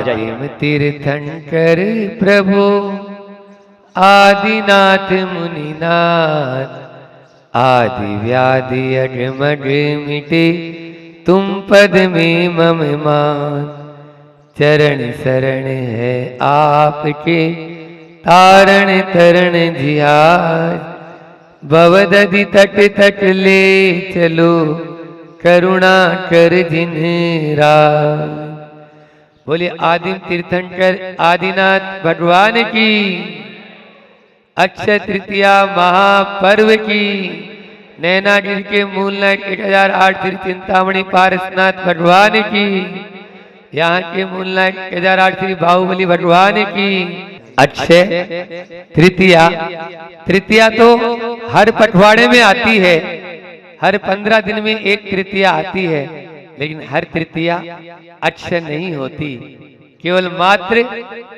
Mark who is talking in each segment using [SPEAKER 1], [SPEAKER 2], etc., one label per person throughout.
[SPEAKER 1] आदिम तीर्थंकर प्रभु आदिनाथ मुनिनाथ, आदि व्याधि अगमग मिटे तुम पद में मम मान। चरण शरण है आपके तारण तरण जियाज, भवदधि तट तट ले चलो करुणा कर जिन राज। बोलिए आदिम तीर्थंकर आदिनाथ भगवान की, अक्षय तृतीया महापर्व की, नैनागिरी के मूलनायक 1008 श्री चिंतामणि पारसनाथ भगवान की, यहाँ के मूलनायक 1008 श्री बाहुबली भगवान की। अक्षय तृतीया, तृतीया तो हर पखवाड़े में आती है, हर 15 दिन में एक तृतीया आती है, लेकिन हर तृतीया अक्षय नहीं होती। केवल मात्र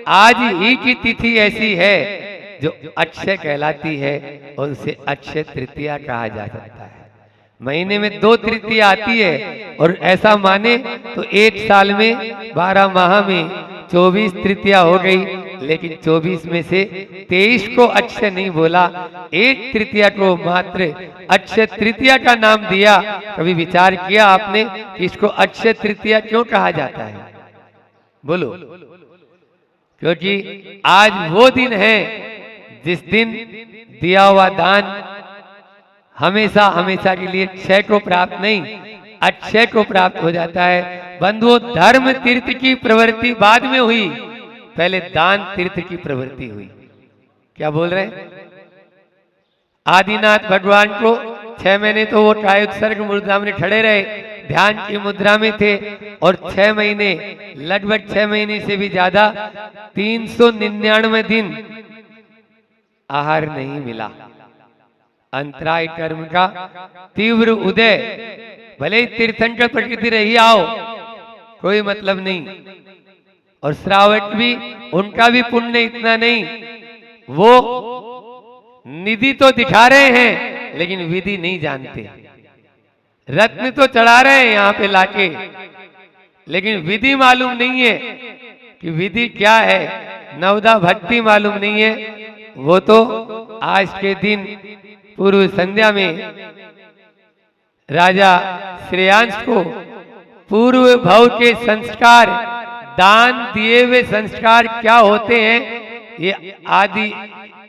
[SPEAKER 1] आज ही की तिथि ऐसी है जो अक्षय कहलाती है और उसे अक्षय तृतीया कहा जा सकता है। महीने में 2 तृतीया आती है और ऐसा माने तो एक साल में 12 माह में 24 तृतीया हो गई, लेकिन 24 में से 23 को अक्षय नहीं बोला, एक तृतीया को मात्र अक्षय तृतीया का नाम दिया। कभी विचार किया आपने कि इसको अक्षय तृतीया क्यों कहा जाता है? बोलो। क्योंकि आज वो दिन है जिस दिन दिया हुआ दान हमेशा हमेशा के लिए क्षय को प्राप्त नहीं, अक्षय को प्राप्त हो जाता है। बंधुओं, धर्म तीर्थ की प्रवृत्ति बाद में हुई, पहले दान तीर्थ की प्रवृत्ति हुई। क्या बोल रहे हैं? आदिनाथ भगवान को 6 महीने तो वो काय उत्सर्ग मुद्रा में खड़े रहे, ध्यान की मुद्रा में थे, और 6 महीने, लगभग 6 महीने से भी ज्यादा 399 दिन आहार नहीं मिला। अंतराय कर्म का तीव्र उदय, भले ही तीर्थंकर प्रकृति रही आओ, कोई मतलब नहीं। और श्रावक भी, उनका भी पुण्य इतना नहीं, वो निधि तो दिखा रहे हैं लेकिन विधि नहीं जानते। रत्न तो चढ़ा रहे हैं यहाँ पे लाके, लेकिन विधि मालूम नहीं है कि विधि क्या है, नवदा भक्ति मालूम नहीं है। वो तो आज के दिन पूर्व संध्या में राजा श्रेयांश को पूर्व भव के संस्कार, दान दिए हुए संस्कार क्या होते हैं, ये आदि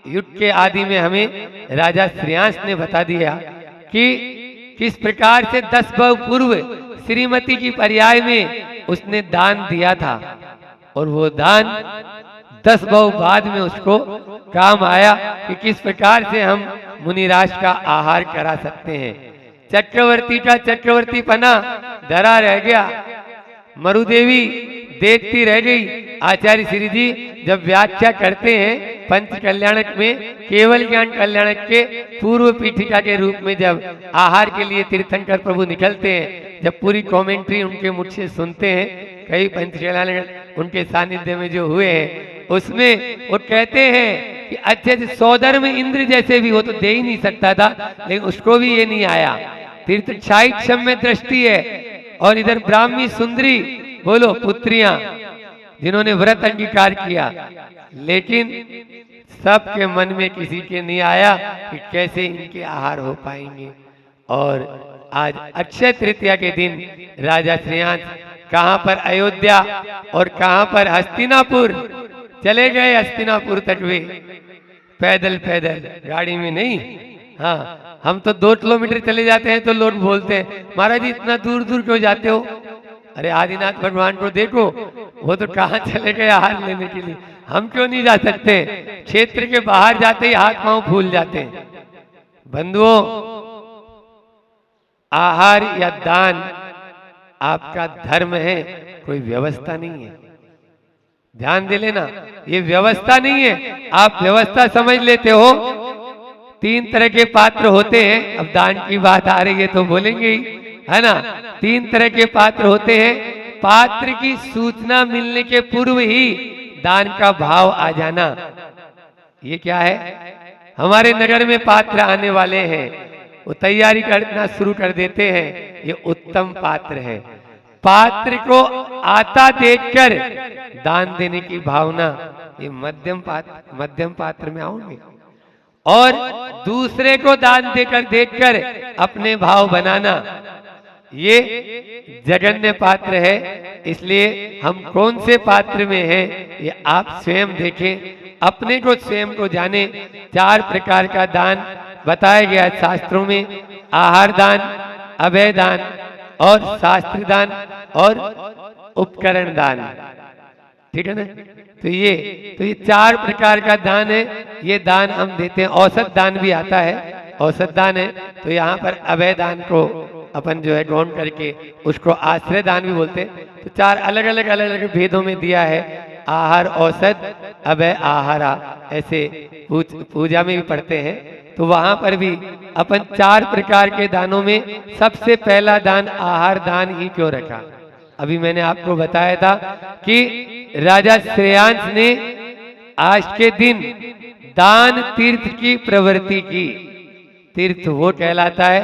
[SPEAKER 1] युग के आदि में हमें राजा श्रेयांश ने बता दिया कि किस प्रकार से 10 भव पूर्व श्रीमती की पर्याय में उसने दान दिया था, और वो दान 10 भव बाद में उसको काम आया कि किस प्रकार से हम मुनिराज का आहार करा सकते हैं। चक्रवर्ती का चक्रवर्ती पना धरा रह गया, मरुदेवी देखती रह गई। आचार्य श्री जी जब व्याख्या करते हैं पंच कल्याणक में, केवल ज्ञान कल्याणक के पूर्व पीठिका के रूप में जब आहार के लिए तीर्थंकर प्रभु निकलते हैं, जब पूरी कमेंट्री उनके मुख से सुनते हैं, कई पंच कल्याणक उनके सानिध्य में जो हुए हैं, उसमें वो कहते हैं कि अच्छे से सौधर्म इंद्र जैसे भी हो तो दे ही नहीं सकता था, लेकिन उसको भी ये नहीं आया। तीर्थ क्षाई क्षम्य दृष्टि है, और इधर ब्राह्मी सुंदरी, बोलो पुत्रियां, जिन्होंने व्रत अंगीकार किया, लेकिन सबके मन में किसी के नहीं आया कि कैसे इनके आहार हो पाएंगे। और आज अक्षय तृतीया के दिन राजा श्रेयांश कहां पर अयोध्या और कहां पर हस्तिनापुर चले गए। हस्तिनापुर तक वे पैदल पैदल, गाड़ी में नहीं। हाँ, हम तो 2 किलोमीटर चले जाते हैं तो लोग बोलते हैं महाराज जी इतना दूर दूर क्यों जाते हो? अरे आदिनाथ भगवान को देखो, वो तो कहाँ चले गए आहार लेने के लिए, हम क्यों नहीं जा सकते? क्षेत्र के बाहर जाते ही हाथ पांव फूल जाते हैं। बंधुओं, आहार या दान आपका धर्म है, कोई व्यवस्था नहीं है। ध्यान दे लेना, ये व्यवस्था नहीं है। आप व्यवस्था समझ लेते हो। 3 तरह के पात्र होते हैं, अब दान की बात आ रही है तो बोलेंगे ही, है ना। 3 तरह के पात्र होते हैं। पात्र की सूचना मिलने के पूर्व ही दान का भाव आ जाना, ये क्या है? हमारे नगर में पात्र आने वाले हैं, वो तैयारी करना शुरू कर देते हैं, ये उत्तम पात्र है। पात्र को आता देखकर दान देने की भावना, ये मध्यम पात्र में आओगे। और दूसरे को दान देकर देखकर अपने भाव बनाना, ये जघन्य पात्र है। इसलिए हम कौन से पात्र में हैं ये आप स्वयं देखें, अपने को स्वयं को जाने। 4 प्रकार का दान बताया गया है शास्त्रों में, आहार दान, अभय दान और शास्त्र दान और उपकरण दान, ठीक है ना। तो ये 4 प्रकार का दान है, ये दान हम देते हैं। औसत दान भी आता है, औसत दान है। तो यहाँ पर अभय दान को अपन जो है गौण करके उसको आश्रय दान भी बोलते हैं। तो 4 अलग अलग भेदों में दिया है, आहार, औसत, अभय, आहारा, ऐसे पूजा में भी पढ़ते हैं। तो वहां पर भी अपन 4 प्रकार के दानों में सबसे पहला दान आहार दान ही क्यों रखा। अभी मैंने आपको बताया था कि राजा श्रेयांश ने आज के दिन दान तीर्थ की प्रवृत्ति की। तीर्थ वो कहलाता है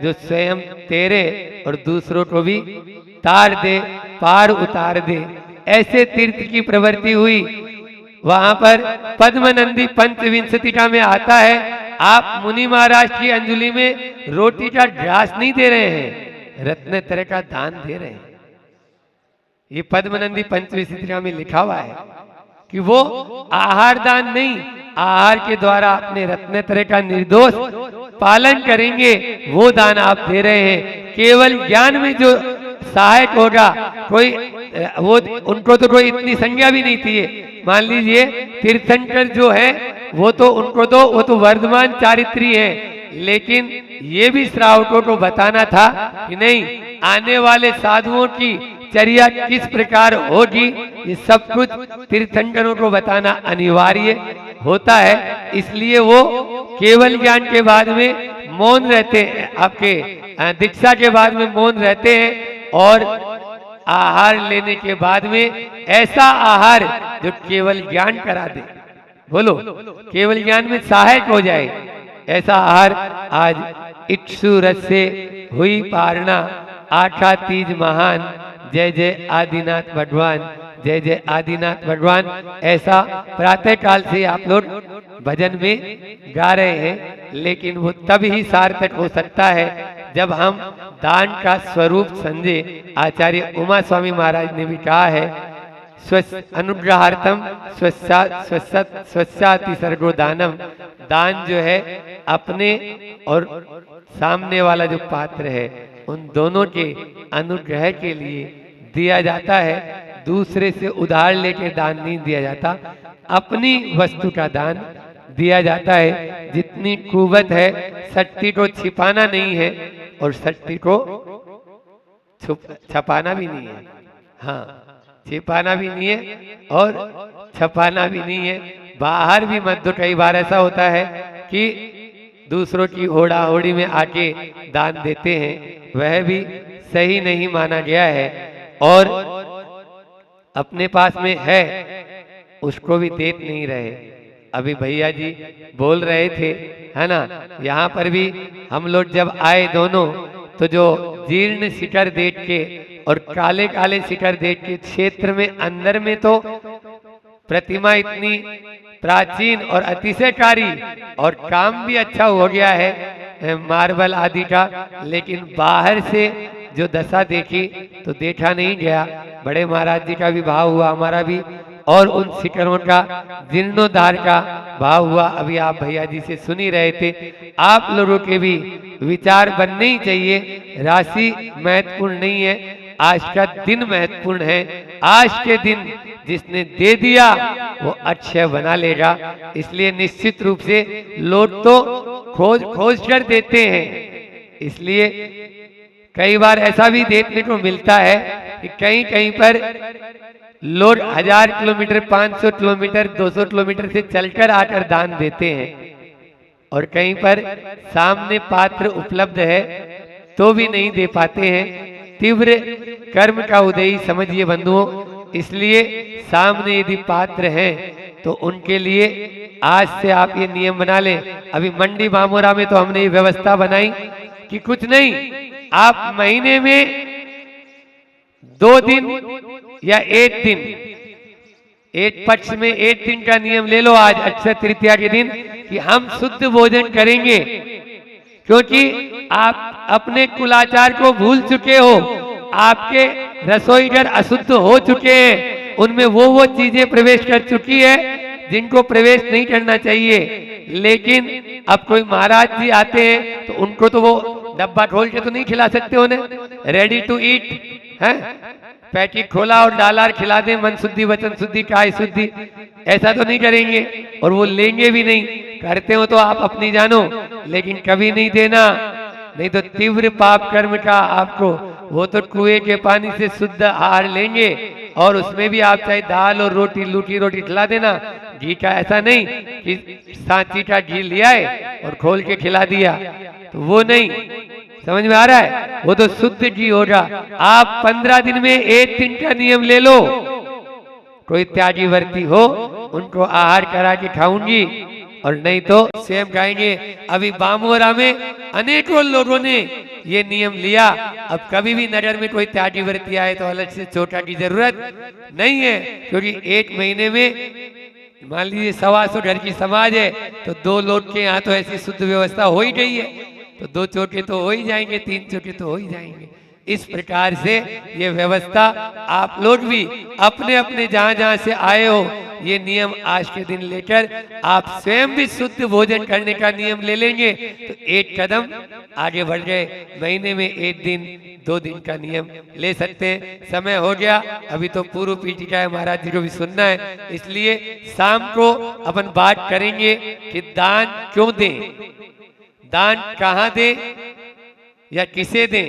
[SPEAKER 1] जो स्वयं तैरे और दूसरों को भी तार दे, पार उतार दे, ऐसे तीर्थ की प्रवृत्ति हुई। वहां पर पद्मनंदी पंचविंशतिका में आता है, आप मुनि महाराज की अंजलि में रोटी का ग्रास नहीं दे रहे हैं, रत्नत्रय का दान दे रहे हैं। ये पद्मनंदी पंचविंशतिका में लिखा हुआ है कि वो आहार दान नहीं, आहार के द्वारा अपने रत्नत्रय का निर्दोष पालन करेंगे, वो दान आप दे रहे हैं। केवल ज्ञान में जो सहायक होगा, कोई वो उनको तो कोई इतनी संज्ञा भी नहीं थी। मान लीजिए तीर्थंकर जो है वो तो उनको तो वो तो वर्धमान चारित्री है, लेकिन ये भी श्रावकों को बताना था कि नहीं, आने वाले साधुओं की चर्या किस प्रकार होगी, ये सब कुछ तीर्थंकरों को बताना अनिवार्य होता है। इसलिए वो केवल ज्ञान के बाद में मौन रहते हैं, आपके दीक्षा के बाद में मौन रहते हैं, और आहार लेने के बाद में ऐसा आहार जो केवल ज्ञान करा दे, बोलो केवल ज्ञान में सहायक हो जाए, ऐसा आहार आज इक्षु रस से हुई पारना, आठा तीज महान, जय जय आदिनाथ भगवान, जय जय आदिनाथ भगवान, ऐसा प्रातः काल से आप लोग भजन में गा रहे हैं। लेकिन वो तब ही सार्थक हो सकता है जब हम दान का स्वरूप समझे। आचार्य उमा स्वामी महाराज ने भी कहा है, अनुग्रहार्थम स्वस्याति सर्गो दानम। दान जो है अपने और सामने वाला जो पात्र है उन दोनों के अनुग्रह के लिए दिया जाता है, दूसरे से उधार लेके दान नहीं दिया जाता, अपनी वस्तु का दान दिया जाता है। जितनी कुवत है, सट्टी को छिपाना नहीं है और सट्टी को छपाना भी नहीं है। हाँ, छिपाना भी नहीं है और छपाना भी नहीं है। बाहर भी मत दो, कई बार ऐसा होता है कि दूसरों की होड़ा होड़ी में आके दान देते हैं, वह भी सही नहीं माना गया है। और अपने पास में है उसको भी देख नहीं रहे। अभी भैया जी बोल रहे थे, है ना, यहाँ पर भी हम लोग जब आए दोनों, तो जो जीर्ण शिखर देख के और काले काले शिखर देख के, क्षेत्र में अंदर में तो प्रतिमा इतनी प्राचीन और अतिशयकारी और काम भी अच्छा हो गया है मार्बल आदि का, लेकिन बाहर से जो दशा देखी तो देखा नहीं गया। बड़े महाराज जी का भी भाव हुआ, हमारा भी, और उन शिखरों का जीर्णोद्धार का भाव हुआ। अभी आप भैया जी से सुन ही रहे थे। आप लोगों के भी विचार बनने ही चाहिए। राशि महत्वपूर्ण नहीं है, आज का दिन महत्वपूर्ण है। आज के दिन जिसने दे दिया वो अक्षय बना लेगा। इसलिए निश्चित रूप से लोग तो खोज कर देते हैं। इसलिए कई बार ऐसा भी देखने को मिलता है कि कहीं कहीं पर लोग 1000 किलोमीटर, 500 किलोमीटर, 200 किलोमीटर से चलकर आकर दान देते हैं, और कहीं पर सामने पात्र उपलब्ध है तो भी नहीं दे पाते हैं। तीव्र कर्म का उदय समझिए बंधुओं। इसलिए सामने यदि पात्र हैं तो उनके लिए आज से आप ये नियम बना लें। अभी मंडी मामोरा में तो हमने ये व्यवस्था बनाई कि कुछ नहीं, आप महीने में 2 दिन या 1 दिन, एक पक्ष में 1 दिन का नियम ले लो आज अक्षय तृतीया के दिन कि हम शुद्ध भोजन करेंगे, क्योंकि आप अपने कुलाचार को भूल चुके हो, आपके रसोई घर अशुद्ध हो चुके हैं, उनमें वो चीजें प्रवेश कर चुकी है जिनको प्रवेश नहीं करना चाहिए। लेकिन अब कोई महाराज जी आते हैं तो उनको तो वो डब्बा खोल के तो नहीं खिला सकते, उन्हें रेडी टू ईट है, पैकेट खोला और डाला और खिला दें, मन शुद्धि वचन शुद्धि काय शुद्धि, ऐसा तो नहीं करेंगे और वो लेंगे भी नहीं। करते हो तो आप अपनी जानो, लेकिन कभी नहीं देना, नहीं तो तीव्र पाप कर्म का आपको, वो तो कुएं के पानी से शुद्ध आहार लेंगे और उसमें भी आप चाहे दाल और रोटी, लूटी रोटी खिला देना, घी का ऐसा नहीं कि सांची का घी लिया है और खोल के खिला दिया, तो वो नहीं। समझ में आ रहा है? वो तो शुद्ध घी होगा। आप 15 दिन में 1 दिन का नियम ले लो, कोई त्यागी वर्ती हो उनको आहार करा के खाऊंगी और नहीं तो स्वयं खाएंगे। अभी बामोरा में अनेकों लोगों ने ये नियम लिया। अब कभी भी नजर में कोई त्यागी व्रती आए तो अलग से चोटा की जरूरत नहीं है, क्योंकि 1 महीने में मान लीजिए 125 घर की समाज है तो 2 लोग के यहाँ तो ऐसी शुद्ध व्यवस्था हो ही गई है, तो 2 चोटे तो हो ही जाएंगे, 3 चोटे तो हो ही जाएंगे। इस प्रकार से ये व्यवस्था आप लोग भी अपने अपने जहां जहां से आए हो ये नियम आज के दिन लेकर आप स्वयं भी शुद्ध भोजन करने का नियम ले लेंगे तो 1 कदम आगे बढ़ गए। महीने में 1 दिन 2 दिन का नियम ले सकते हैं। समय हो गया, अभी तो पूर्व पीठिका है, महाराज जी को भी सुनना है, इसलिए शाम को अपन बात करेंगे कि दान क्यों दें, दान कहाँ दें या किसे दें,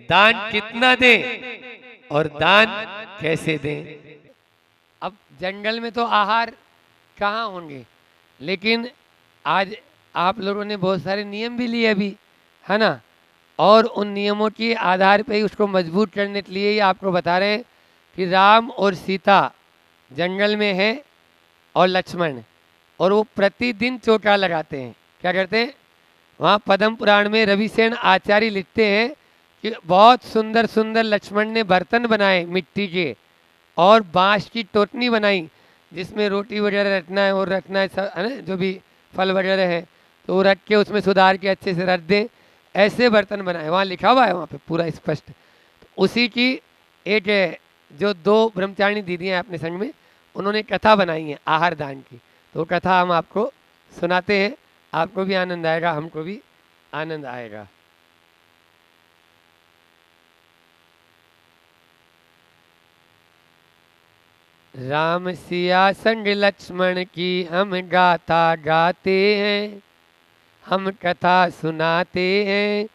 [SPEAKER 1] दान कितना दें और दान कैसे दें। अब जंगल में तो आहार कहाँ होंगे, लेकिन आज आप लोगों ने बहुत सारे नियम भी लिए अभी, है ना, और उन नियमों के आधार पे ही उसको मजबूत करने के लिए ही आपको बता रहे हैं कि राम और सीता जंगल में हैं और लक्ष्मण, और वो प्रतिदिन चोटा लगाते हैं। क्या करते हैं? वहाँ पद्म पुराण में रविसेन आचार्य लिखते हैं कि बहुत सुंदर सुंदर लक्ष्मण ने बर्तन बनाए मिट्टी के और बांस की टोटनी बनाई जिसमें रोटी वगैरह रखना है और रखना है सब, है ना, जो भी फल वगैरह है तो वो रख के उसमें सुधार के अच्छे से रख दें, ऐसे बर्तन बनाए। वहाँ लिखा हुआ है वहाँ पे पूरा स्पष्ट। तो उसी की एक जो 2 ब्रह्मचारिणी दीदियाँ अपने संग में, उन्होंने कथा बनाई है आहार दान की, तो वो कथा हम आपको सुनाते हैं, आपको भी आनंद आएगा, हमको भी आनंद आएगा। राम सिया संग लक्ष्मण की हम गाथा गाते हैं, हम कथा सुनाते हैं,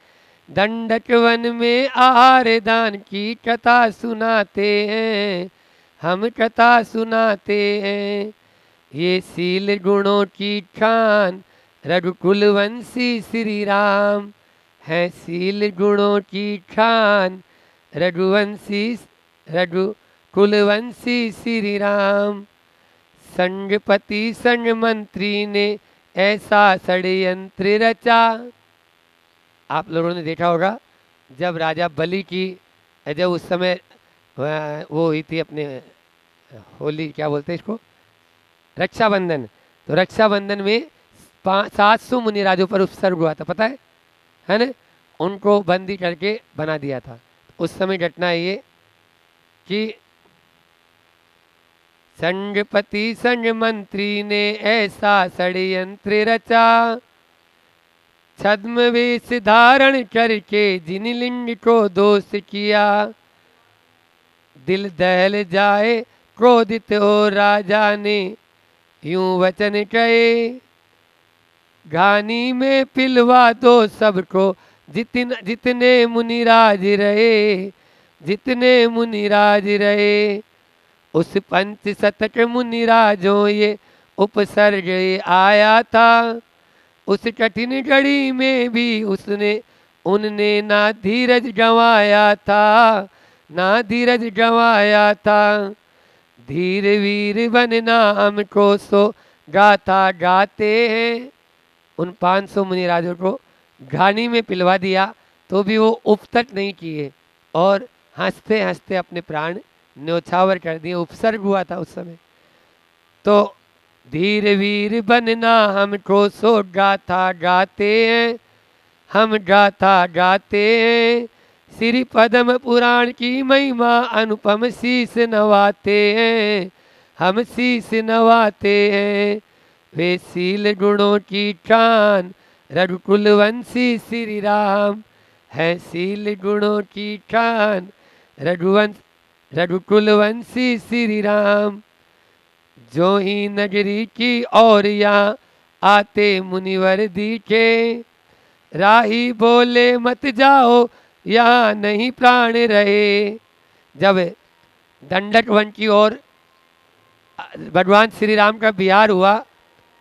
[SPEAKER 1] दंडक वन में आहार दान की कथा सुनाते हैं, हम कथा सुनाते हैं। ये सील गुणों की खान रघुकुल वंशी श्री राम है, सील गुणों की खान रघुवंशी कुलवंशी श्री राम। संगपति संग मंत्री ने ऐसा षड्यंत्र रचा। आप लोगों ने देखा होगा जब राजा बलि की, जब उस समय वो हुई थी अपने होली, क्या बोलते हैं इसको, रक्षाबंधन, तो रक्षाबंधन में 700 मुनिराजों पर उपसर्ग हुआ था, पता है ना, उनको बंदी करके बना दिया था। उस समय घटना ये कि संगपति संग मंत्री ने ऐसा षड्यंत्र रचा, छद्म वेश धारण करके जिन लिंग को दोष किया, दिल दहल जाए क्रोधित हो राजा ने यूं वचन कहे, घानी में पिलवा दो सबको जितने मुनिराज रहे, जितने मुनिराज रहे। उस 5 शतक मुनिराजों ये उपसर्ग आया था, उस कठिन घड़ी में भी उनने ना धीरज गंवाया था, ना धीरज गंवाया था। धीर वीर बन नाम को सो गाथा गाते हैं। उन 500 मुनिराजों को घानी में पिलवा दिया तो भी वो उपतट नहीं किए और हंसते हंसते अपने प्राण न्योछावर कर दिए, उपसर्ग हुआ था उस समय। तो धीर वीर बनना हमको सो गाथा गाते हैं, हम गाथा गाते हैं, श्री पद्म पुराण की महिमा अनुपम शीस नवाते हैं, हम शीस नवाते हैं। वे शील गुणों की खान रघुकुल वंशी श्री राम है, शील गुणों की खान रघुकुल वंशी श्री राम। जो ही नगरी की और यहाँ आते मुनिवर दिखे, राही बोले मत जाओ यहाँ नहीं प्राण रहे। जब दंडक वन की ओर भगवान श्री राम का बिहार हुआ,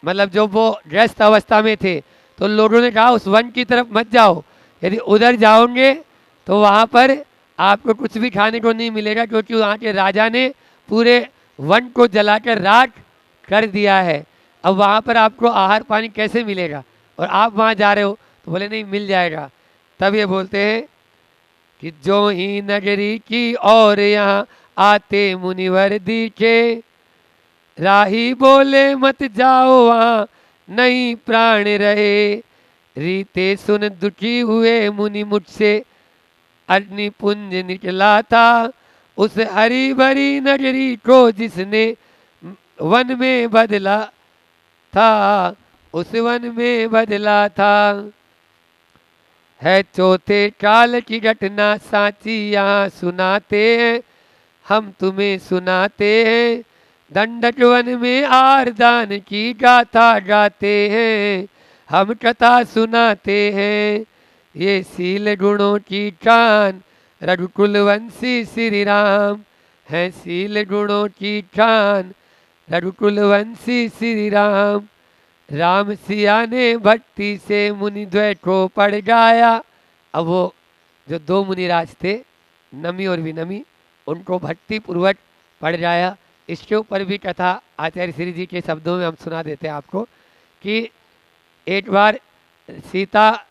[SPEAKER 1] मतलब जो वो ग्रस्त अवस्था में थे, तो लोगों ने कहा उस वन की तरफ मत जाओ, यदि उधर जाओगे तो वहाँ पर आपको कुछ भी खाने को नहीं मिलेगा, क्योंकि वहाँ के राजा ने पूरे वन को जलाकर राख कर दिया है। अब वहाँ पर आपको आहार पानी कैसे मिलेगा, और आप वहाँ जा रहे हो। तो बोले नहीं, मिल जाएगा। तब ये बोलते हैं कि जो ही नगरी की और यहाँ आते मुनिवर दिखे, राही बोले मत जाओ वहाँ नहीं प्राण रहे। रीते सुन दुखी हुए मुनि मुझसे अग्नि पुंज निकला था, उस हरी भरी नगरी को जिसने वन में बदला था, उस वन में बदला था। है चौथे काल की घटना सांची यहाँ सुनाते हैं, हम तुम्हें सुनाते हैं। दंडक वन में आरदान की गाथा गाते हैं, हम कथा सुनाते हैं। ये शील गुणों की खान रघुकुल वंशी श्री राम है, शील गुणों की खान रघुकुल वंशी श्री राम। राम सिया ने भक्ति से मुनि द्वय को पढ़ गाया। अब वो जो दो मुनिराज थे, नमी और विनमी, उनको भक्ति पूर्वक पढ़ गाया। इसके ऊपर भी कथा आचार्य श्री जी के शब्दों में हम सुना देते हैं आपको कि एक बार सीता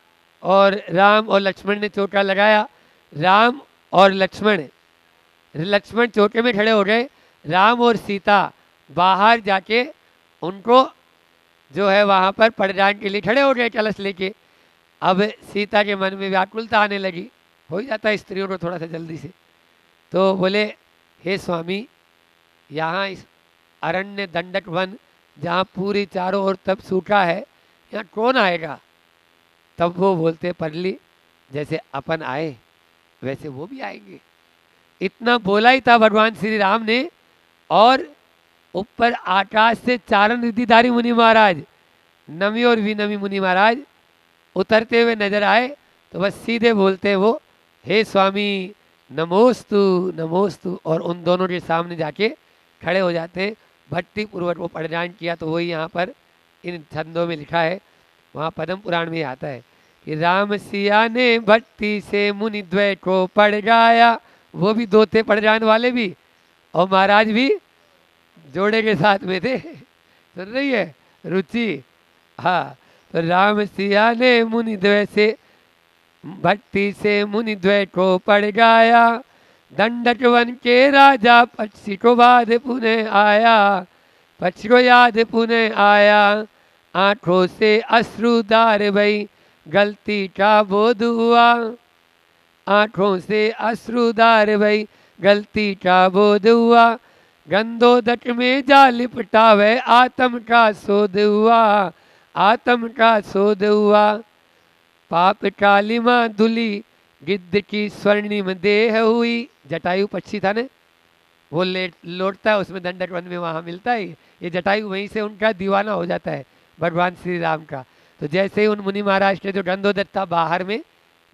[SPEAKER 1] और राम और लक्ष्मण ने चौका लगाया। राम और लक्ष्मण चौके में खड़े हो गए। राम और सीता बाहर जाके उनको जो है वहाँ पर परिधान के लिए खड़े हो गए कलश लेके। अब सीता के मन में व्याकुलता आने लगी, हो ही जाता है स्त्रियों को थोड़ा सा जल्दी से। तो बोले हे स्वामी, यहाँ इस अरण्य दंडक वन जहाँ पूरी चारों ओर तब सूखा है, यहाँ कौन आएगा। तब वो बोलते परली जैसे अपन आए वैसे वो भी आएंगे। इतना बोला ही था भगवान श्री राम ने, और ऊपर आकाश से चारण रिद्धिधारी मुनि महाराज, नमी और विनमी मुनि महाराज उतरते हुए नजर आए। तो बस सीधे बोलते हैं वो, हे स्वामी नमोस्तु नमोस्तु, और उन दोनों के सामने जाके खड़े हो जाते हैं। भक्ति पूर्वक वो परिधान किया। तो वही यहाँ पर इन छंदों में लिखा है, वहाँ पद्म पुराण में आता है कि राम सिया ने भक्ति से मुनि द्वय को पढ़ गाया। वो भी दो थे परिधान वाले भी, और महाराज भी जोड़े के साथ में थे। सुन रही है रुचि। हाँ, तो राम सिया ने मुनि द्वय से भक्ति से मुनि द्वय को पढ़ गाया। दंडक वन के राजा पक्षी को बाद पुनः आया, पक्षी को याद पुनः आया। आंखों से अश्रुधार भई गलती का बोध हुआ, आंखों से अश्रुधार भई गलती का बोध हुआ। गंधोदक में जा लिपटावे आत्म का शोध हुआ, आत्म का शोध हुआ। पाप कालिमा धुली गिद्ध की स्वर्णिम देह हुई। जटायु पक्षी था ने, वो लौटता है उसमें दंडक वन में, वहाँ मिलता है ये जटायु, वहीं से उनका दीवाना हो जाता है भगवान श्री राम का। तो जैसे ही उन मुनि महाराज के जो गंधोदक था बाहर में,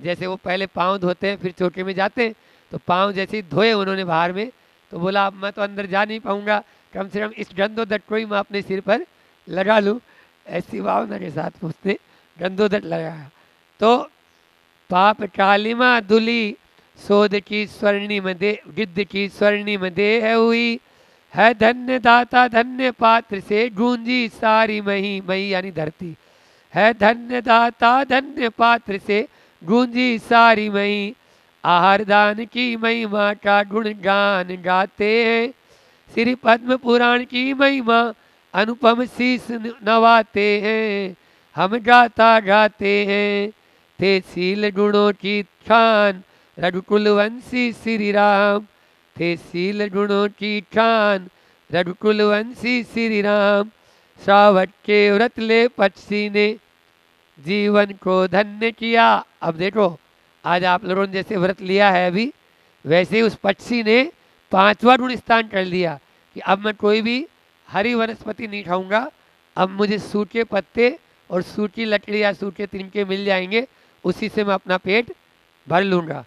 [SPEAKER 1] जैसे वो पहले पाँव धोते हैं फिर चौके में जाते हैं, तो पाँव जैसे ही धोए उन्होंने बाहर में, तो बोला अब मैं तो अंदर जा नहीं पाऊंगा, कम से कम इस गंधोदक को ही मैं अपने सिर पर लगा लूँ। ऐसी भावना के साथ उसने गंधोदक लगाया। तो पाप कालिमा धुली शोध की स्वर्णिम दे गिद्ध की स्वर्णिम देह हुई। है धन्य दाता धन्य पात्र से गूंजी सारी मही, मही यानी धरती। है धन्य दाता धन्य पात्र से गूंजी सारी मही। आहार दान की महिमा का गुणगान गाते हैं। श्री पद्म पुराण की महिमा अनुपम शीस नवाते हैं। हम गाता गाते हैं थे शील गुणों की खान रघुकुल वंशी श्री राम। थे शील गुणों की खान रघुकुल वंशी श्री राम। श्रावण के व्रत ले पक्षी ने जीवन को धन्य किया। अब देखो आज आप लोगों ने जैसे व्रत लिया है अभी, वैसे ही उस पक्षी ने 5वां गुण स्थान कर लिया कि अब मैं कोई भी हरी वनस्पति नहीं खाऊंगा, अब मुझे सूखे पत्ते और सूखी लकड़ी या सूखे तिनके मिल जाएंगे, उसी से मैं अपना पेट भर लूंगा।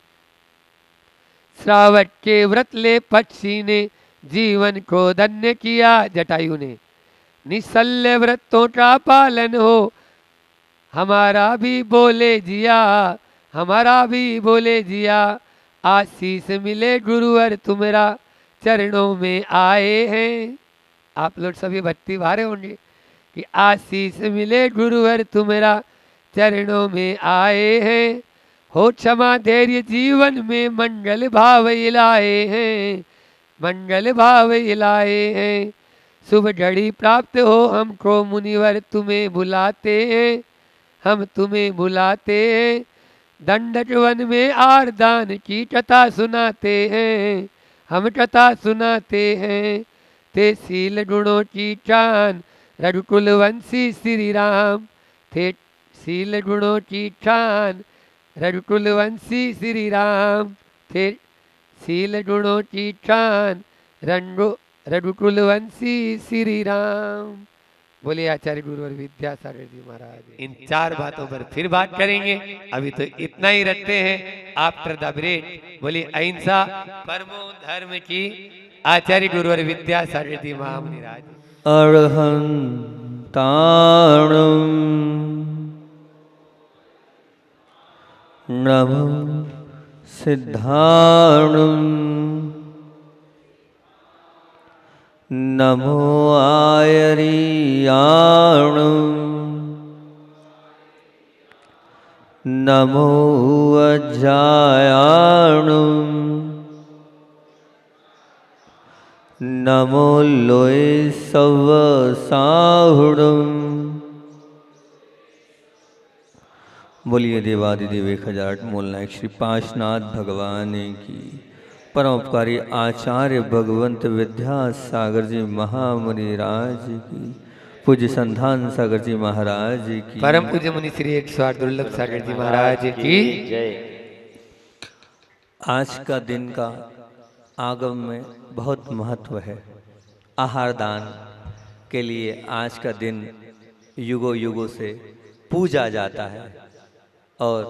[SPEAKER 1] श्रावण के व्रत ले पक्षी ने जीवन को धन्य किया। जटायु ने निसल्य व्रतों का पालन हो हमारा भी बोले जिया। हमारा भी बोले जिया। आशीष मिले गुरुवर तुम्हारा चरणों में आए हैं। आप लोग सभी भक्ति भारे होंगे कि आशीष मिले गुरुवर तुम्हारा चरणों में आए हैं। हो क्षमा धैर्य जीवन में मंगल भाव इलाए हैं। मंगल भाव इलाए हैं। शुभ घड़ी प्राप्त हो हमको मुनिवर तुम्हें बुलाते हैं। हम तुम्हें बुलाते हैं। दंडक वन में आरदान की कथा सुनाते हैं। हम कथा सुनाते हैं। थे शील गुणों की खान रघुकुल वंशी श्री राम। थे शील गुणों की खान रघुकुल वंशी श्री राम। थे शील गुणों की खान रघुकुल वंशी श्री राम। बोलिए आचार्य गुरुवर विद्यासागर जी महाराज। इन 4 बातों पर फिर बात करेंगे, अभी तो इतना ही रखते हैं आफ्टर द ब्रेक। बोलिए अहिंसा परमो धर्म की आचार्य गुरुवर विद्यासागर जी महामुनिराज।
[SPEAKER 2] अर्हन्ताणम् नमो सिद्धाणम् नमो आयर्याणम् नमो अज्जायाणम् नमो लोय सव साहुणम्। बोलिए देवादिदेव 1008 मूल नायक श्री पांचनाथ भगवान की। परोपकारी आचार्य भगवंत विद्यासागर जी महामुनि राज की। पूज्य संधान सागर जी महाराज की।
[SPEAKER 1] परम पूज्य मुनि श्री 108 दुर्लभ सागर जी महाराज की जय।
[SPEAKER 2] आज का दिन का आगम में बहुत महत्व है। आहार दान के लिए आज का दिन युगों युगों से पूजा जाता है और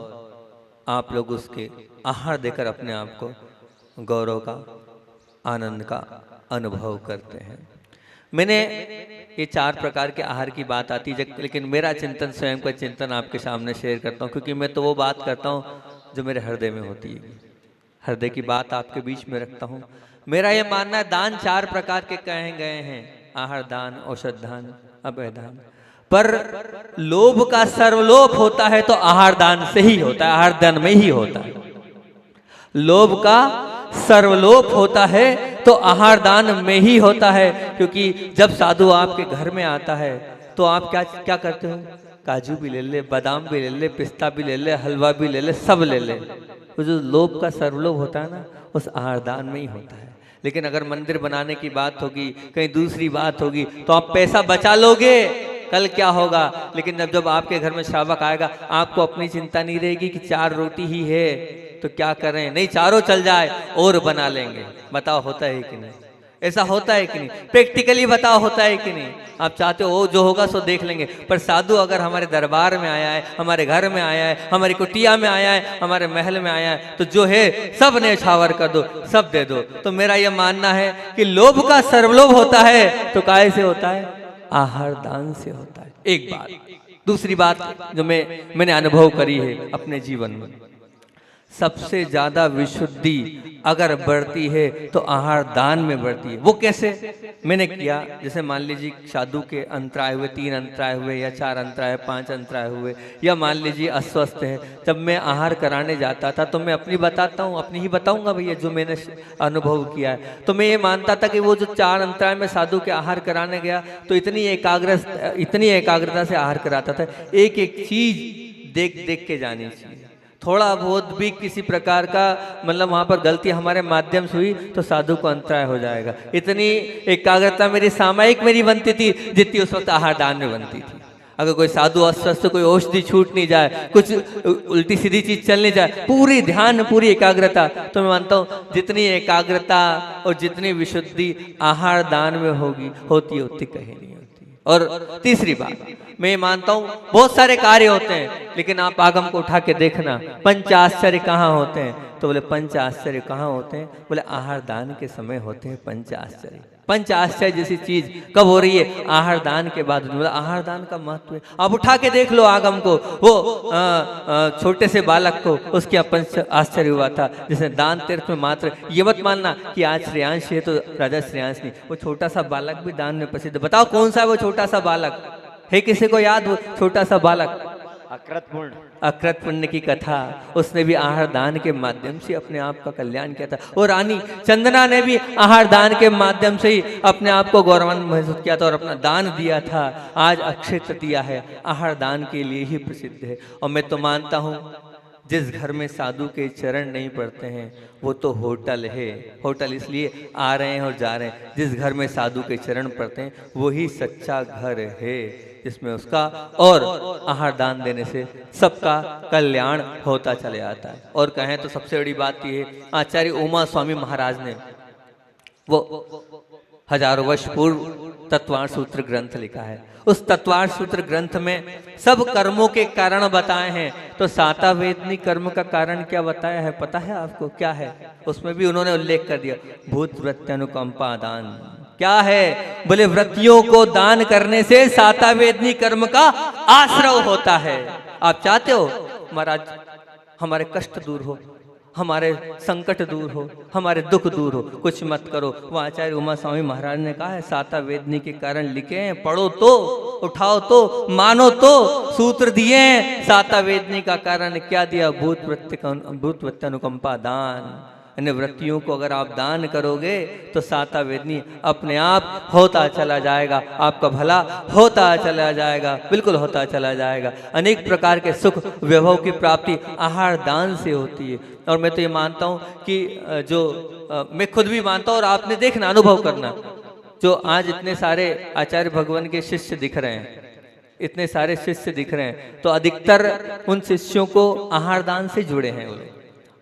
[SPEAKER 2] आप लोग उसके आहार देकर अपने आप को गौरव का आनंद का अनुभव करते हैं। मैंने ये 4 प्रकार के आहार की बात आती है, लेकिन मेरा चिंतन स्वयं का चिंतन आपके सामने शेयर करता हूँ, क्योंकि मैं तो वो बात करता हूँ जो मेरे हृदय में होती है। हृदय की बात आपके बीच में रखता हूँ। मेरा ये मानना है दान 4 प्रकार के कहे गए हैं, आहार दान, औषध दान, अभय दान। पर लोभ का सर्वलोप होता है तो आहार दान से ही होता है, आहार दान में ही होता है। लोभ का सर्वलोप होता है तो आहार दान में ही होता है, क्योंकि जब साधु आपके घर में आता है तो आप क्या करते हो? काजू भी ले ले, बादाम भी ले ले, पिस्ता भी ले ले, हलवा भी ले ले, सब ले ले। तो जो लोभ का सर्वलोभ होता है ना, उस आहार दान में ही होता है। लेकिन अगर मंदिर बनाने की बात होगी, कहीं दूसरी बात होगी, तो आप पैसा बचा लोगे, कल क्या होगा। लेकिन जब आपके घर में श्रावक आएगा, आपको अपनी चिंता नहीं रहेगी कि 4 रोटी ही है तो क्या करें, नहीं 4 चल जाए और बना लेंगे। बताओ होता है कि नहीं? ऐसा होता है कि नहीं? प्रैक्टिकली बताओ होता है कि नहीं? आप चाहते हो जो होगा सो देख लेंगे, पर साधु अगर हमारे दरबार में आया है, हमारे घर में आया है, हमारी कुटिया में आया है, हमारे महल में आया है, तो जो है सब न्यौछावर कर दो, सब दे दो। तो मेरा यह मानना है कि लोभ का सर्वलोभ होता है तो काहे से होता है? आहार दान से होता है। एक बात। दूसरी बात जो मैंने अनुभव करी है अपने जीवन में, सबसे ज्यादा विशुद्धि अगर बढ़ती है तो आहार दान में बढ़ती है। वो कैसे? मैंने किया, जैसे मान लीजिए साधु के अंतराय हुए, 3 अंतराय हुए या 4 अंतराय, 5 अंतराय हुए, या मान लीजिए अस्वस्थ है, जब मैं आहार कराने जाता था तो मैं अपनी बताता हूँ, अपनी ही बताऊंगा भैया जो मैंने अनुभव किया है। तो मैं ये मानता था कि वो जो 4 अंतराय में साधु के आहार कराने गया तो इतनी एकाग्रता से आहार कराता था, एक एक चीज देख देख के जानी चाहिए। थोड़ा बहुत भी किसी प्रकार का मतलब वहाँ पर गलती हमारे माध्यम से हुई तो साधु को अंतराय हो जाएगा। इतनी एकाग्रता मेरी सामयिक मेरी बनती थी जितनी उस वक्त आहार दान में बनती थी। अगर कोई साधु अस्वस्थ, कोई औषधि छूट नहीं जाए, कुछ उल्टी सीधी चीज चल नहीं जाए, पूरी ध्यान पूरी एकाग्रता, तो मैं मानता हूँ जितनी एकाग्रता और जितनी विशुद्धि आहार दान में होती है उतनी कहीं नहीं होती। और तीसरी बात मैं ये मानता हूँ बहुत सारे कार्य होते हैं, लेकिन आप आगम को उठा के देखना पंच आश्चर्य कहाँ होते हैं? तो बोले पंच आश्चर्य कहाँ होते हैं? बोले आहार दान के समय होते हैं पंच आश्चर्य। पंच आश्चर्य जैसी चीज कब हो रही है? आहार दान के बाद। बोला आहार दान का महत्व है। आप उठा के देख लो आगम को, वो छोटे से बालक को उसके पंच आश्चर्य हुआ था, जिसने दान तीर्थ में मात्र, ये मत मानना कि आज श्रेयांश है तो राजा श्रेयांश नहीं, वो छोटा सा बालक भी दान में प्रसिद्ध। बताओ कौन सा है वो छोटा सा बालक? है किसी को याद वो छोटा सा बालक? अकृत पुण्य की कथा, उसने भी आहार दान के माध्यम से अपने आप का कल्याण किया था। और रानी चंदना ने भी आहार दान के माध्यम से ही अपने आप को गौरवान्वित महसूस किया था और अपना दान दिया था। आज अक्षय तृतीया है, आहार दान के लिए ही प्रसिद्ध है। और मैं तो मानता हूँ जिस घर में साधु के चरण नहीं पड़ते हैं वो तो होटल है। होटल इसलिए आ रहे हैं और जा रहे हैं, जिस घर में साधु के चरण पड़ते हैं वही सच्चा घर है, जिसमें उसका और आहार दान देने से सबका कल्याण होता चले आता है। और कहें तो सबसे बड़ी बात यह है, आचार्य उमा स्वामी महाराज ने वो हजारों वर्ष पूर्व तत्वार्थ सूत्र ग्रंथ लिखा है। उस तत्वार्थ सूत्र ग्रंथ में सब कर्मों के कारण बताए हैं। तो सातावेदनी कर्म का कारण क्या बताया है पता है आपको? क्या है? उसमें भी उन्होंने उल्लेख कर दिया, भूत वृत्त्यनुकंपा दान। क्या है? बोले वृत्तियों को दान करने से सातावेदनी कर्म का आश्रय होता है। आप चाहते हो महाराज हमारे कष्ट दूर हो, हमारे संकट दूर हो, हमारे दुख दूर हो, कुछ मत करो। वो आचार्य उमा स्वामी महाराज ने कहा है, सातावेदनी के कारण लिखे हैं, पढ़ो तो, उठाओ तो, मानो तो। सूत्र दिए हैं, सातावेदनी का कारण क्या दिया? भूत वृत्ति अनुकंपा दान। इन वृत्तियों को अगर आप दान करोगे तो सातावेदनी अपने आप होता चला जाएगा, आपका भला होता चला जाएगा, बिल्कुल होता चला जाएगा। अनेक प्रकार के सुख वैभव की प्राप्ति आहार दान से होती है। और मैं तो ये मानता हूँ कि मैं खुद भी मानता हूँ और आपने देखना, अनुभव करना, जो आज इतने सारे आचार्य भगवान के शिष्य दिख रहे हैं, इतने सारे शिष्य दिख रहे हैं, तो अधिकतर उन शिष्यों को आहार दान से जुड़े हैं। वो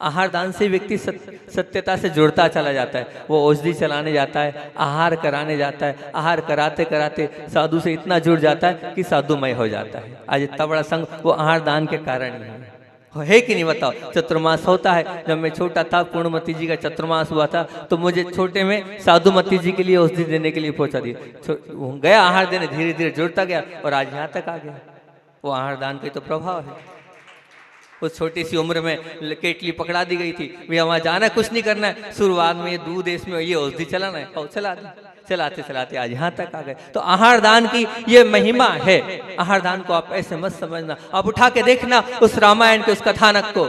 [SPEAKER 2] आहार दान से व्यक्ति सत्यता से जुड़ता चला जाता है। वो औषधि चलाने जाता है, आहार कराने जाता है, आहार कराते कराते साधु से इतना जुड़ जाता है कि साधुमय हो जाता है। आज इतना बड़ा संघ वो आहार दान के कारण ही है कि नहीं बताओ? चतुर्मास होता है। जब मैं छोटा था, पूर्णमती जी का चतुर्मास हुआ था, तो मुझे छोटे में साधुमती जी के लिए औषधि देने के लिए पहुंचा दिया, गया आहार देने, धीरे धीरे जुड़ता गया और आज यहाँ तक आ गया। वो आहार दान का तो प्रभाव है। उस छोटी सी उम्र में केटली पकड़ा दी गई थी, भैया वहाँ जाना है, कुछ नहीं करना है, शुरुआत में ये दूध इसमें ये औषधि चलाना है, और चला दी, चलाते चलाते आज यहाँ तक आ गए। तो आहार दान की ये महिमा है। आहार दान को आप ऐसे मत समझना, आप उठा के देखना उस रामायण के उस कथानक को,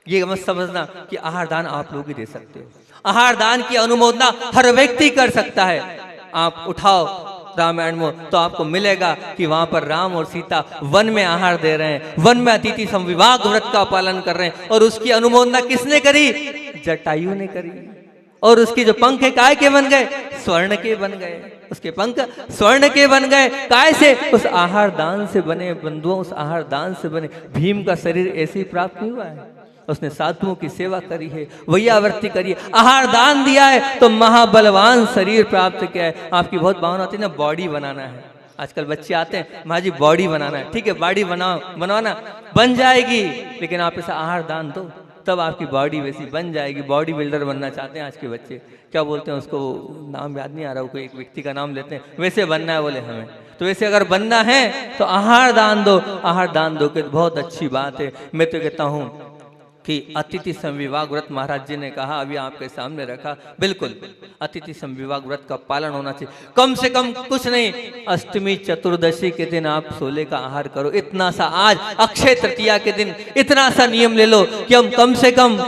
[SPEAKER 2] ये मत समझना कि आहार दान आप लोग ही दे सकते हो। आहार दान की अनुमोदना हर व्यक्ति कर सकता है। आप उठाओ रामायण में तो आपको मिलेगा कि वहां पर राम और सीता वन में आहार दे रहे हैं, वन में अतिथि संविभाग व्रत का पालन कर रहे हैं। और उसकी अनुमोदना किसने करी? जटायु ने करी। और उसके जो पंख है काय के बन गए? स्वर्ण के बन गए। उसके पंख स्वर्ण के बन गए। काय से? उस आहार दान से बने। बंधुओं, उस आहार दान से बने। भीम का शरीर ऐसे ही प्राप्त नहीं हुआ है, उसने साधुओं की सेवा करी है, वैयावर्ती करी है, आहार दान दिया है, तो महाबलवान शरीर प्राप्त किया है। आपकी बहुत भावना होती है ना, बॉडी बनाना है। आजकल बच्चे आते हैं, माँ जी बॉडी बनाना है, ठीक है बॉडी बनाओ, बनवाना बन जाएगी, लेकिन आप ऐसा आहार दान दो तब आपकी बॉडी वैसी बन जाएगी। बॉडी बिल्डर बनना चाहते हैं आज के बच्चे, क्या बोलते हैं उसको, नाम याद नहीं आ रहा, कोई एक व्यक्ति का नाम लेते हैं, वैसे बनना है बोले हमें। तो वैसे अगर बनना है तो आहार दान दो, आहार दान दो कि बहुत अच्छी बात है। मैं तो कहता हूँ कि अतिथि संविवाह व्रत महाराज जी ने कहा, अभी आपके सामने रखा, बिल्कुल अतिथि संविवाह व्रत का पालन होना चाहिए। कम से कम कुछ नहीं, अष्टमी चतुर्दशी के दिन आप 16 का आहार करो। इतना सा आज अक्षय तृतीया के दिन इतना सा नियम ले लो कि हम कम से कम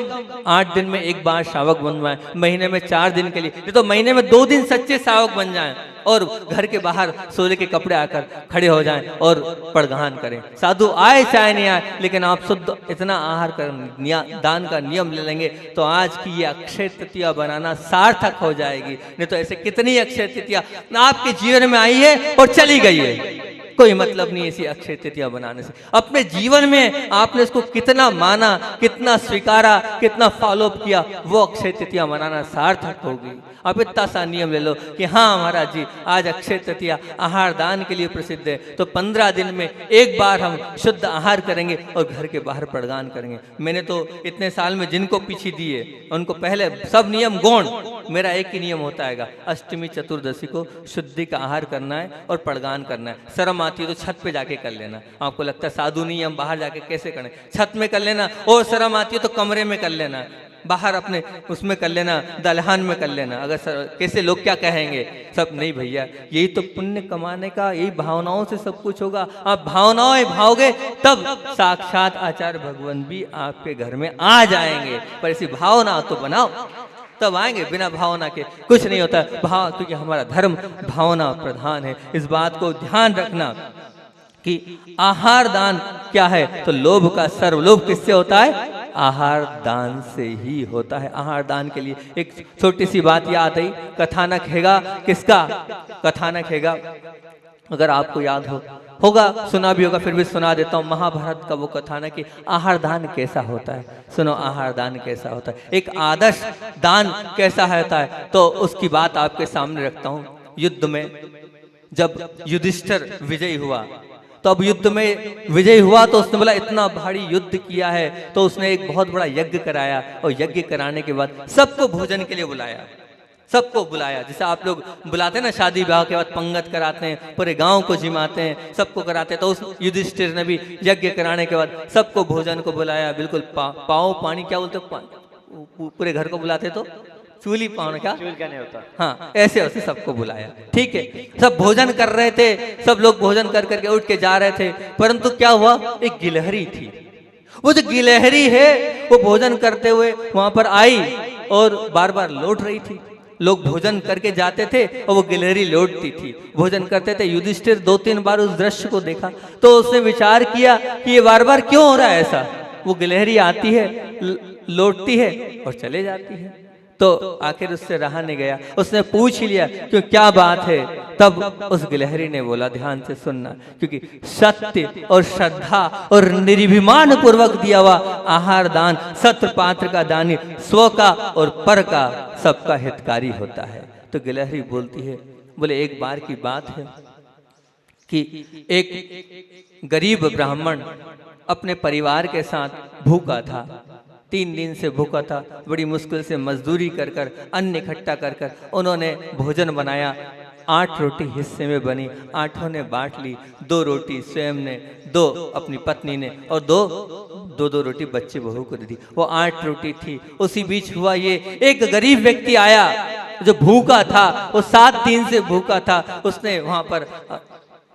[SPEAKER 2] 8 दिन में एक बार शावक बन जाए, महीने में 4 दिन के लिए, नहीं तो महीने में 2 दिन सच्चे शावक बन जाएं और घर के बाहर 16 के कपड़े आकर खड़े हो जाएं और पड़गान करें। साधु आए चाहे नहीं आए, लेकिन आप शुद्ध इतना आहार कर दान का नियम ले लेंगे तो आज की ये अक्षय तृतीया बनाना सार्थक हो जाएगी। नहीं तो ऐसे कितनी अक्षय तृतीया आपके जीवन में आई है और चली गई है, कोई मतलब नहीं ऐसी अक्षय तृतीया बनाने से। अपने जीवन में आपने इसको कितना माना, कितना स्वीकारा, कितना फॉलोअप किया, वो अक्षय तृतीया मनाना सार्थक होगी। आप इतना सा नियम ले लो कि हाँ महाराज जी आज अक्षय तृतीया आहार दान के लिए प्रसिद्ध है, तो 15 दिन में एक बार हम शुद्ध आहार करेंगे और घर के बाहर पड़गान करेंगे। मैंने तो इतने साल में जिनको पीछे दिए उनको पहले सब नियम गौण, मेरा एक ही नियम होता है, अष्टमी चतुर्दशी को शुद्धि का आहार करना है और पड़गान करना है। शर्म आती है तो छत पे जाके कर लेना। आपको लगता है साधु नहीं हम बाहर जाके कैसे करें, छत में कर लेना। और शर्म आती है तो कमरे में कर लेना, बाहर अपने उसमें कर लेना, दलहन में कर लेना। अगर कैसे लोग क्या कहेंगे, सब नहीं भैया, यही तो पुण्य कमाने का, यही भावनाओं से सब कुछ होगा। आप भावनाएं भाओगे तब साक्षात आचार्य भगवान भी आपके घर में आ जाएंगे। पर ऐसी भावना तो बनाओ तब आएंगे, बिना भावना के कुछ नहीं होता। भाव, क्योंकि हमारा धर्म भावना प्रधान है। इस बात को ध्यान रखना कि आहार दान क्या है, तो लोभ का सर्वलोभ किससे होता है, आहार दान से ही होता है। आहार दान के लिए एक छोटी सी बात याद आई, कथानक हैगा, किसका कथानक हैगा, अगर आपको याद होगा, सुना भी होगा, फिर भी सुना देता हूँ। महाभारत का वो कथानक कि आहार दान कैसा होता है। सुनो, आहार दान कैसा होता है, एक आदर्श दान कैसा होता है, तो उसकी बात आपके सामने रखता हूँ। युद्ध में जब युधिष्ठिर विजयी हुआ, तो अब युद्ध में विजय हुआ तो उसने बोला इतना भारी युद्ध किया है, तो उसने एक बहुत बड़ा यज्ञ कराया और यज्ञ कराने के बाद सबको भोजन के लिए बुलाया, सबको बुलाया। जैसे आप लोग बुलाते हैं ना शादी ब्याह के बाद, पंगत कराते हैं, पूरे गांव को जिमाते हैं, सबको कराते हैं। तो उस युधिष्ठिर ने भी यज्ञ कराने के बाद सबको भोजन को बुलाया। बिल्कुल पाओ पानी, क्या बोलते, पूरे घर को बुलाते तो चूली पाउन, क्या चूल का नहीं होता, हाँ ऐसे ऐसे सबको बुलाया। ठीक है, सब भोजन कर रहे थे, सब लोग भोजन कर करके उठ के जा रहे थे, परंतु क्या हुआ, एक गिलहरी थी। वो जो गिलहरी है वो भोजन करते हुए वहां पर आई और बार बार लौट रही थी। लोग भोजन करके जाते थे और वो गिलहरी लौटती थी, भोजन करते थे। युधिष्ठिर 2-3 बार उस दृश्य को देखा तो उसने विचार किया कि ये बार बार क्यों हो रहा है ऐसा। वो गिलहरी आती है, लौटती है और चले जाती है। तो आखिर उससे रहा नहीं गया, उसने पूछ ही लिया क्यों, क्या बात है। तब उस गिलहरी ने बोला, ध्यान से सुनना, क्योंकि सत्य और श्रद्धा और निर्भिमान पूर्वक दिया हुआ आहार दान सत्र पात्र का दानी, स्व का और पर का सबका हितकारी होता है। तो गिलहरी बोलती है, बोले एक बार की बात है कि एक गरीब ब्राह्मण अपने परिवार के साथ भूखा था, 3 दिन से भूखा था। बड़ी मुश्किल से मजदूरी कर कर अन्न इकट्ठा कर कर उन्होंने भोजन बनाया। 8 रोटी हिस्से में बनी, 8 ने बांट ली। 2 रोटी स्वयं ने, 2 अपनी पत्नी ने और 2 रोटी बच्चे बहू को दे दी। वो 8 रोटी थी। उसी बीच हुआ ये, एक गरीब व्यक्ति आया जो भूखा था, वो 7 दिन से भूखा था। उसने वहां पर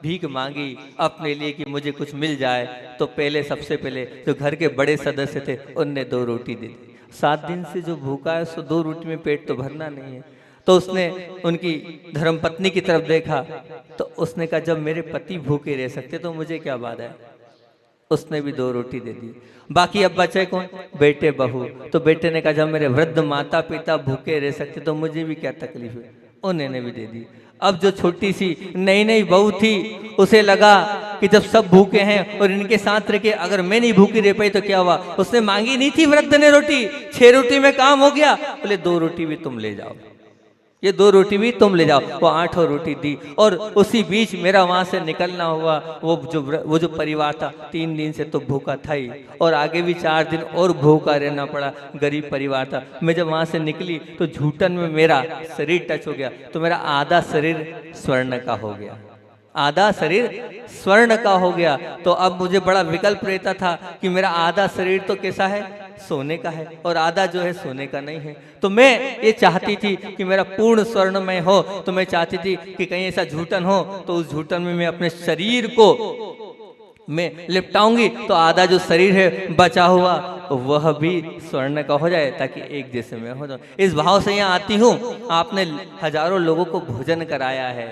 [SPEAKER 2] भीख मांगी अपने लिए कि मुझे कुछ मिल जाए। तो पहले, सबसे पहले जो घर के बड़े सदस्य थे उनने 2 रोटी दे दी। 7 दिन से जो भूखा है उसको 2 रोटी में पेट तो भरना नहीं है। तो उसने उनकी धर्मपत्नी की तरफ देखा तो उसने कहा, जब मेरे पति भूखे रह सकते तो मुझे क्या बात है। उसने भी 2 रोटी दे दी। बाकी अब बचे कौन, बेटे बहू। तो बेटे ने कहा, जब मेरे वृद्ध माता पिता भूखे रह सकते तो मुझे भी क्या तकलीफ है। उन्होंने भी दे दी। अब जो छोटी सी नई बहू थी, उसे लगा कि जब सब भूखे हैं और इनके साथ रह के अगर मैं नहीं भूखी रह पाई तो क्या हुआ। उसने मांगी नहीं थी वृद्ध ने रोटी, 6 रोटी में काम हो गया। बोले 2 रोटी भी तुम ले जाओ, ये 2 रोटी भी तुम ले जाओ। वो 8 रोटी दी। और उसी बीच मेरा वहां से निकलना हुआ। वो जो परिवार था 3 दिन से तो भूखा था ही, और आगे भी 4 दिन और भूखा रहना पड़ा। गरीब परिवार था। मैं जब वहां से निकली तो झूठन में मेरा शरीर टच हो गया, तो मेरा आधा शरीर स्वर्ण का हो गया, आधा शरीर स्वर्ण का हो गया। तो अब मुझे बड़ा विकल्प रहता था कि मेरा आधा शरीर तो कैसा है, सोने का है और आधा जो है सोने का नहीं है। तो मैं ये चाहती थी कि मेरा पूर्ण स्वर्णमय हो, तो मैं चाहती थी कि कहीं ऐसा झूठन हो तो उस झूठन में मैं अपने शरीर को मैं लिपटाऊंगी, तो आधा जो शरीर है बचा हुआ वह भी स्वर्ण का हो जाए, ताकि एक जैसे मैं हो जाऊं। इस भाव से यहाँ आती हूँ। आपने हजारों लोगों को भोजन कराया है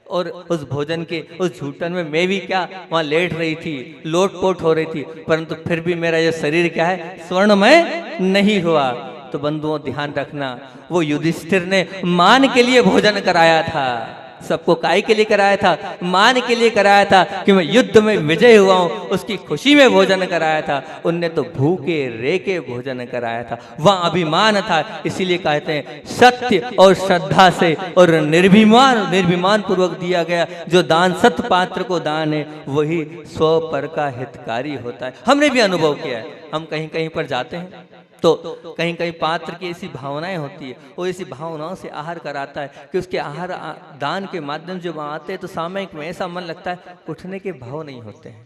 [SPEAKER 2] और उस भोजन के उस झूठन में मैं भी क्या वहाँ लेट रही थी, लोटपोट हो रही थी, परंतु फिर भी मेरा ये शरीर क्या है, स्वर्णमय नहीं हुआ। तो बंधुओं ध्यान रखना, वो युधिष्ठिर ने मान के लिए भोजन कराया था, सबको काय के लिए कराया था, मान के लिए कराया था कि मैं युद्ध में विजय हुआ हूं, उसकी खुशी में भोजन कराया था। उनने तो भूखे रेके भोजन कराया था, वहां अभिमान था। इसीलिए कहते हैं सत्य और श्रद्धा से और निर्भिमान पूर्वक दिया गया जो दान, सत पात्र को दान है, वही स्व पर का हितकारी होता है। हमने भी अनुभव किया है, हम कहीं कहीं पर जाते हैं तो कहीं कहीं पात्र की ऐसी भावनाएं होती है, वो ऐसी भावनाओं से आहार कराता है कि उसके आहार दान के माध्यम से वहाँ आते हैं तो सामयिक में ऐसा मन लगता है उठने के भाव नहीं होते हैं,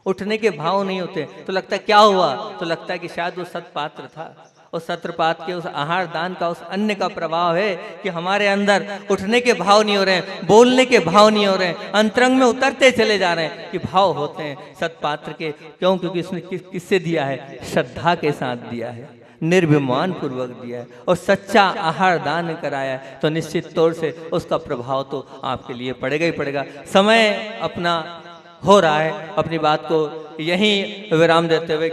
[SPEAKER 2] उठने के भाव नहीं होते, तो लगता है क्या हुआ, तो लगता है कि शायद वो सत्पात्र था, और सत्रपात के उस आहार दान का, उस अन्न का प्रभाव है कि हमारे अंदर उठने के भाव नहीं हो रहे हैं, बोलने के भाव नहीं हो रहे हैं, अंतरंग में उतरते चले जा रहे हैं कि भाव होते हैं सत्पात्र के। क्यों? क्योंकि उसने किससे दिया है, श्रद्धा के साथ दिया है, निर्भिमान पूर्वक दिया है और सच्चा आहार दान कराया है, तो निश्चित तौर से उसका प्रभाव तो आपके लिए पड़ेगा ही पड़ेगा। समय अपना हो रहा है, अपनी बात को यहीं विराम देते हुए